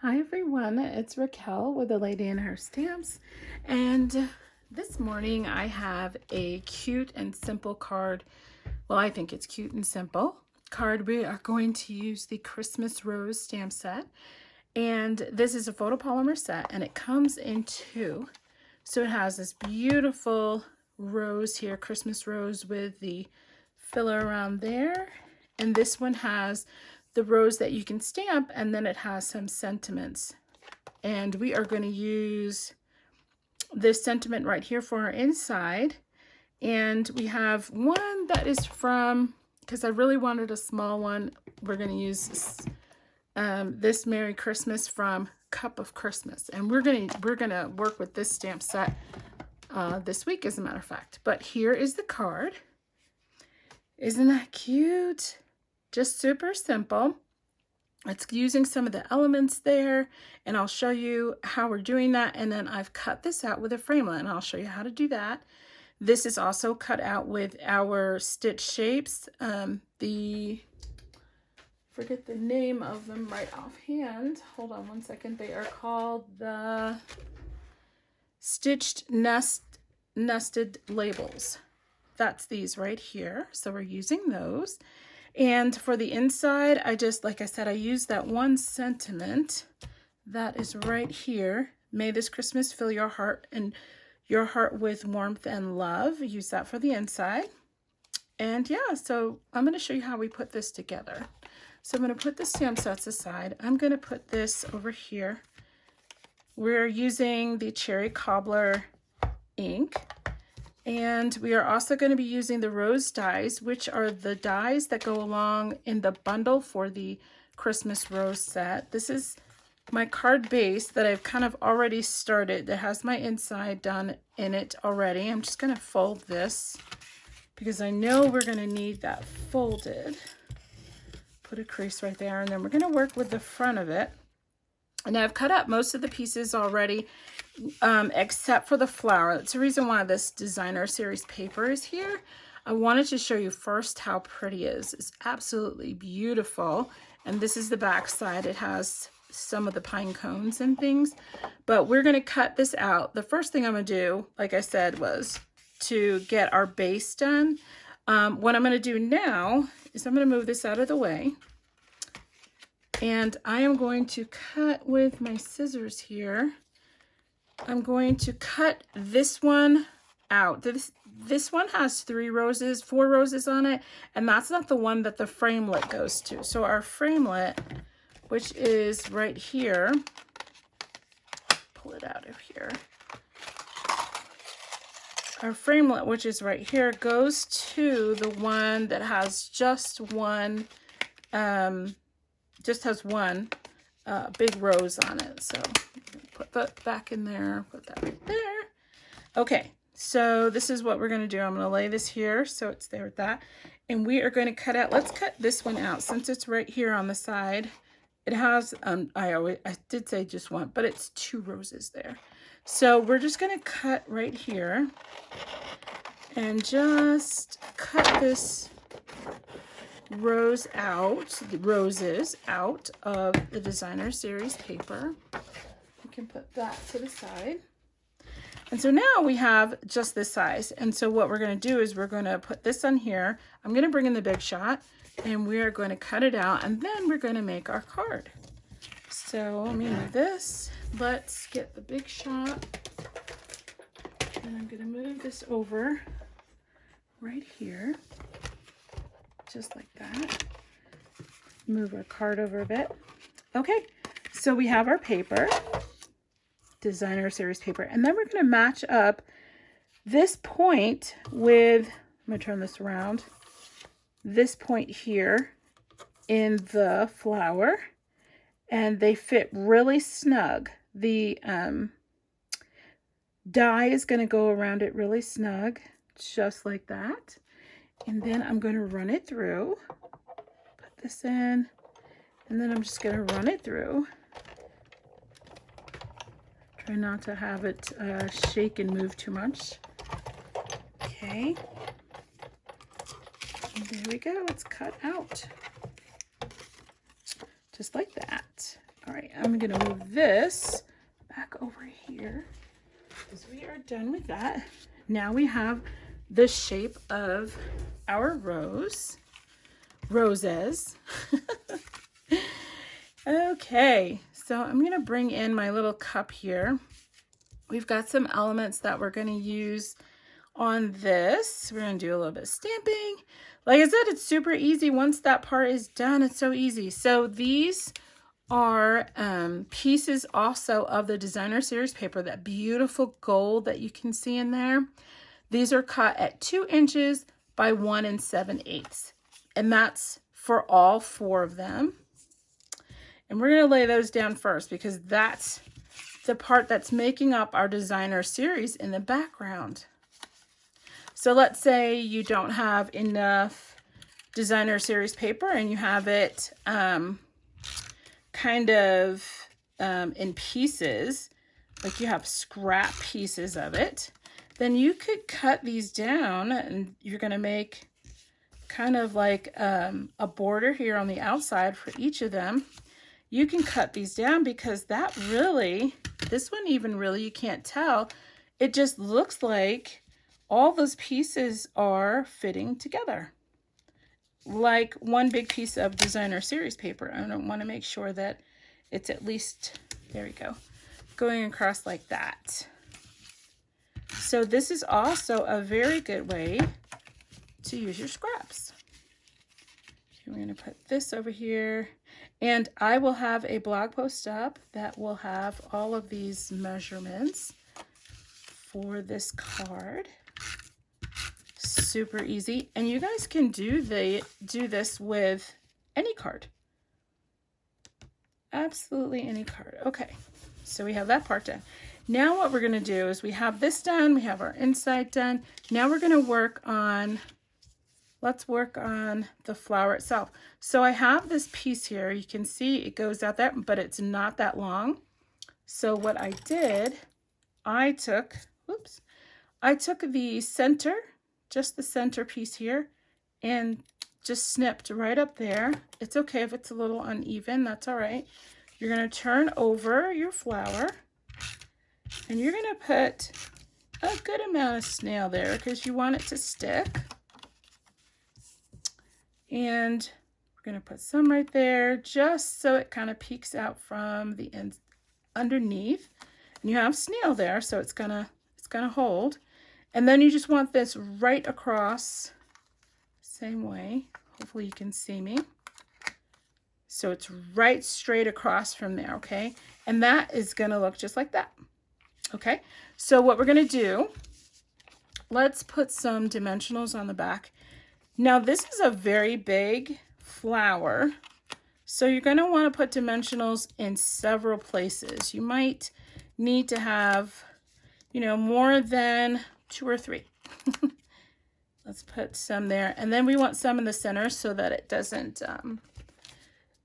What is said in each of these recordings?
Hi everyone, it's Raquel with A Lady and Her Stamps, and this morning I have a cute and simple card. Well, I think it's cute and simple card. We are going to use the Christmas Rose stamp set, and this is a photopolymer set, and it comes in two. So it has this beautiful rose here, Christmas rose with the filler around there, and this one has the rose that you can stamp, and then it has some sentiments. And we are going to use this sentiment right here for our inside. And we have one that is from, because I really wanted a small one, we're going to use this Merry Christmas from Cup of Christmas. And we're gonna work with this stamp set this week, as a matter of fact. But here is the card. Isn't that cute? Just super simple. It's using some of the elements there, and I'll show you how we're doing that. And then I've cut this out with a framelit, and I'll show you how to do that. This is also cut out with our stitch shapes. Forget the name of them right offhand. Hold on one second. They are called the Stitched Nested Labels. That's these right here. So we're using those. And for the inside, like I said, I used that one sentiment that is right here. May this Christmas fill your heart with warmth and love. Use that for the inside. And yeah, so I'm going to show you how we put this together. So I'm going to put the stamp sets aside. I'm going to put this over here. We're using the Cherry Cobbler ink. And we are also going to be using the rose dies, which are the dies that go along in the bundle for the Christmas rose set. This is my card base that I've kind of already started, that has my inside done in it already. I'm just going to fold this because I know we're going to need that folded. Put a crease right there, and then we're going to work with the front of it. And I've cut up most of the pieces already, except for the flower. That's the reason why this designer series paper is here. I wanted to show you first how pretty it is. It's absolutely beautiful. And this is the back side. It has some of the pine cones and things, but we're going to cut this out. The first thing I'm going to do, like I said, was to get our base done. What I'm going to do now is I'm going to move this out of the way. And I am going to cut with my scissors here. I'm going to cut this one out. This one has 4 roses on it, and that's not the one that the framelit goes to. So our framelit, which is right here, pull it out of here. Our framelit, which is right here, goes to the one that has just one, big rose on it. So put that back in there, put that right there. Okay, so this is what we're going to do. I'm going to lay this here so it's there with that. And we are going to cut out, let's cut this one out since it's right here on the side. It has, I did say just one, but it's 2 roses there. So we're just going to cut right here and just cut this roses out of the designer series paper. We can put that to the side. And so now we have just this size. And so what we're going to do is we're going to put this on here. I'm going to bring in the Big Shot, and we are going to cut it out, and then we're going to make our card. So let me move this. Let's get the Big Shot. And I'm going to move this over right here. Just like that. Move our card over a bit. Okay, so we have our paper, designer series paper, and then we're going to match up this point with, I'm going to turn this around, this point here in the flower, and they fit really snug. The die is going to go around it really snug, just like that. And then I'm going to run it through, put this in, and then I'm just going to run it through. Try not to have it shake and move too much. Okay. And there we go. It's cut out. Just like that. All right, I'm going to move this back over here because we are done with that. Now we have the shape of our roses. Okay, so I'm going to bring in my little cup here. We've got some elements that we're going to use on this. We're going to do a little bit of stamping. Like I said, it's super easy. Once that part is done, it's so easy. So these are pieces also of the Designer Series paper, that beautiful gold that you can see in there. These are cut at 2 inches by 1 7/8. And that's for all 4 of them. And we're going to lay those down first because that's the part that's making up our Designer Series in the background. So let's say you don't have enough Designer Series paper and you have it kind of in pieces, like you have scrap pieces of it, then you could cut these down and you're going to make kind of like a border here on the outside for each of them. You can cut these down because that really, this one even really, you can't tell. It just looks like all those pieces are fitting together. Like one big piece of Designer Series paper. I don't want to make sure that it's at least, there we go, going across like that. So this is also a very good way to use your scraps. We're going to put this over here. And I will have a blog post up that will have all of these measurements for this card. Super easy. And you guys can do this with any card. Absolutely any card. Okay, so we have that part done. Now what we're going to do is we have this done. We have our inside done. Now we're going to work on, let's work on the flower itself. So I have this piece here. You can see it goes out there, but it's not that long. So what I did, I took the center, just the center piece here, and just snipped right up there. It's okay if it's a little uneven, that's all right. You're going to turn over your flower, and you're going to put a good amount of snail there because you want it to stick. And we're going to put some right there just so it kind of peeks out from the end underneath. And you have snail there, so it's gonna hold. And then you just want this right across, same way. Hopefully you can see me. So it's right straight across from there, okay? And that is gonna look just like that. Okay, so what we're gonna do, let's put some dimensionals on the back. Now this is a very big flower, so you're going to want to put dimensionals in several places. You might need to have, you know, more than 2 or 3. Let's put some there, and then we want some in the center so that it doesn't,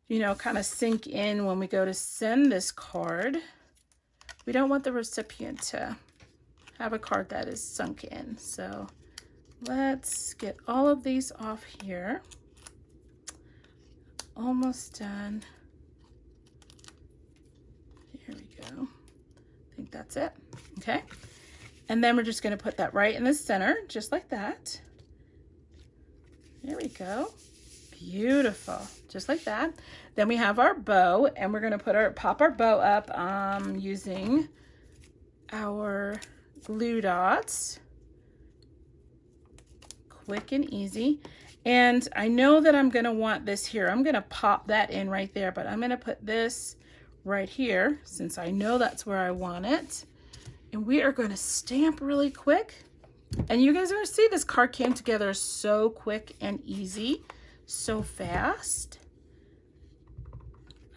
you know, kind of sink in when we go to send this card. We don't want the recipient to have a card that is sunk in, so let's get all of these off here. Almost done. Here we go. I think that's it. Okay. And then we're just going to put that right in the center, just like that. There we go. Beautiful. Just like that. Then we have our bow, and we're going to pop our bow up using our glue dots. Quick and easy. And I know that I'm going to want this here. I'm going to pop that in right there, but I'm going to put this right here since I know that's where I want it. And we are going to stamp really quick. And you guys are going to see this card came together so quick and easy, so fast.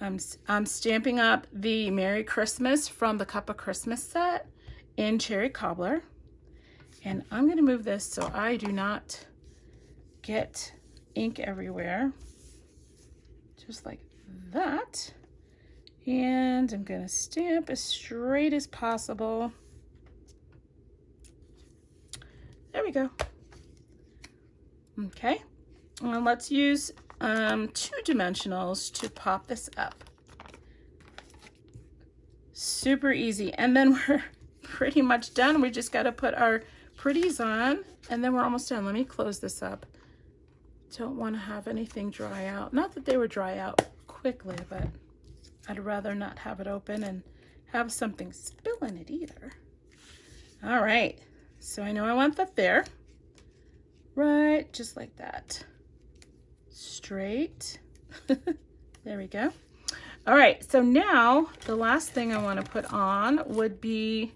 I'm stamping up the Merry Christmas from the Cup of Christmas set in Cherry Cobbler. And I'm going to move this so I do not get ink everywhere. Just like that. And I'm going to stamp as straight as possible. There we go. Okay. And let's use 2 dimensionals to pop this up. Super easy. And then we're pretty much done. We just got to put our pretties on, and then we're almost done. Let me close this up. Don't want to have anything dry out. Not that they would dry out quickly, but I'd rather not have it open and have something spill in it either. All right, so I know I want that there. Right, just like that. Straight. There we go. All right, so now the last thing I want to put on would be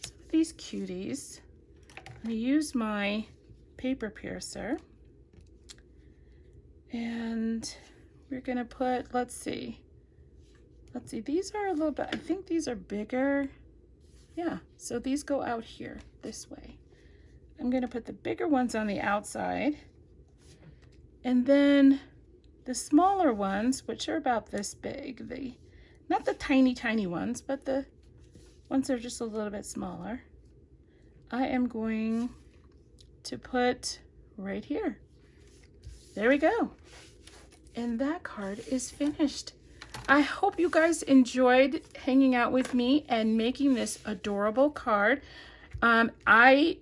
some of these cuties. I'm going to use my paper piercer. And we're going to put, let's see, these are a little bit, I think these are bigger. Yeah, so these go out here this way. I'm going to put the bigger ones on the outside. And then the smaller ones, which are about this big, not the tiny, tiny ones, but the ones that are just a little bit smaller, I am going to put right here. There we go. And that card is finished. I hope you guys enjoyed hanging out with me and making this adorable card. I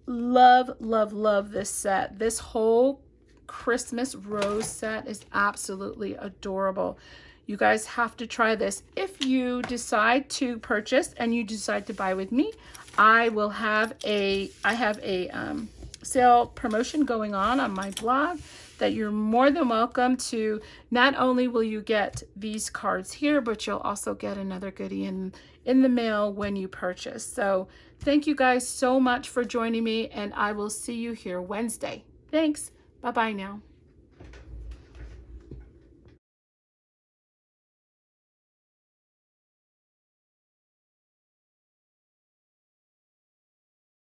love this set. This whole Christmas rose set is absolutely adorable. You guys have to try this. If you decide to purchase and you decide to buy with me, I have a sale promotion going on my blog that you're more than welcome to. Not only will you get these cards here, but you'll also get another goodie in the mail when you purchase. So thank you guys so much for joining me, and I will see you here Wednesday. Thanks. Bye-bye now.